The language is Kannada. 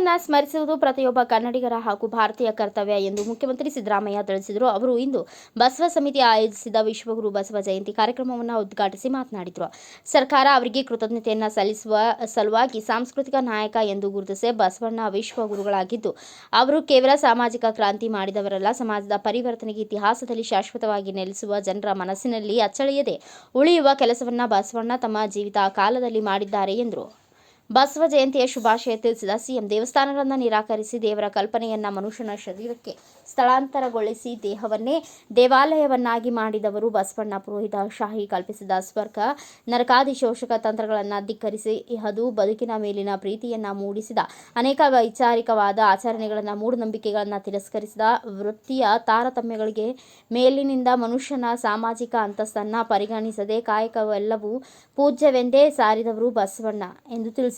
ಬಸವಣ್ಣನ ಸ್ಮರಿಸುವುದು ಪ್ರತಿಯೊಬ್ಬ ಕನ್ನಡಿಗರ ಹಾಗೂ ಭಾರತೀಯ ಕರ್ತವ್ಯ ಎಂದು ಮುಖ್ಯಮಂತ್ರಿ ಸಿದ್ದರಾಮಯ್ಯ ತಿಳಿಸಿದರು. ಅವರು ಇಂದು ಬಸವ ಸಮಿತಿ ಆಯೋಜಿಸಿದ ವಿಶ್ವಗುರು ಬಸವ ಜಯಂತಿ ಕಾರ್ಯಕ್ರಮವನ್ನು ಉದ್ಘಾಟಿಸಿ ಮಾತನಾಡಿದರು. ಸರ್ಕಾರ ಅವರಿಗೆ ಕೃತಜ್ಞತೆಯನ್ನು ಸಲ್ಲಿಸುವ ಸಲುವಾಗಿ ಸಾಂಸ್ಕೃತಿಕ ನಾಯಕ ಎಂದು ಗುರುತಿಸಿ ಬಸವಣ್ಣ ವಿಶ್ವಗುರುಗಳಾಗಿದ್ದು, ಅವರು ಕೇವಲ ಸಾಮಾಜಿಕ ಕ್ರಾಂತಿ ಮಾಡಿದವರಲ್ಲ, ಸಮಾಜದ ಪರಿವರ್ತನೆಗೆ ಇತಿಹಾಸದಲ್ಲಿ ಶಾಶ್ವತವಾಗಿ ನೆಲೆಸುವ ಜನರ ಮನಸ್ಸಿನಲ್ಲಿ ಅಚ್ಚಳಿಯದೆ ಉಳಿಯುವ ಕೆಲಸವನ್ನು ಬಸವಣ್ಣ ತಮ್ಮ ಜೀವಿತ ಕಾಲದಲ್ಲಿ ಮಾಡಿದ್ದಾರೆ ಎಂದರು. ಬಸವ ಜಯಂತಿಯ ಶುಭಾಶಯ ತಿಳಿಸಿದ ಸಿಎಂ, ದೇವಸ್ಥಾನಗಳನ್ನು ನಿರಾಕರಿಸಿ ದೇವರ ಕಲ್ಪನೆಯನ್ನ ಮನುಷ್ಯನ ಶರೀರಕ್ಕೆ ಸ್ಥಳಾಂತರಗೊಳಿಸಿ ದೇಹವನ್ನೇ ದೇವಾಲಯವನ್ನಾಗಿ ಮಾಡಿದವರು ಬಸವಣ್ಣ. ಪುರೋಹಿತ ಶಾಹಿ ಕಲ್ಪಿಸಿದ ಸ್ವರ್ಗ ನರಕಾದಿ ಶೋಷಕ ತಂತ್ರಗಳನ್ನು ಧಿಕ್ಕರಿಸಿ ಅದು ಬದುಕಿನ ಮೇಲಿನ ಪ್ರೀತಿಯನ್ನ ಮೂಡಿಸಿದ, ಅನೇಕ ವೈಚಾರಿಕವಾದ ಆಚರಣೆಗಳನ್ನು ಮೂಢನಂಬಿಕೆಗಳನ್ನು ತಿರಸ್ಕರಿಸಿದ, ವೃತ್ತಿಯ ತಾರತಮ್ಯಗಳಿಗೆ ಮೇಲಿನಿಂದ ಮನುಷ್ಯನ ಸಾಮಾಜಿಕ ಅಂತಸ್ತನ್ನು ಪರಿಗಣಿಸದೆ ಕಾಯಕವೆಲ್ಲವೂ ಪೂಜ್ಯವೆಂದೇ ಸಾರಿದವರು ಬಸವಣ್ಣ ಎಂದು ತಿಳಿಸಿದರು.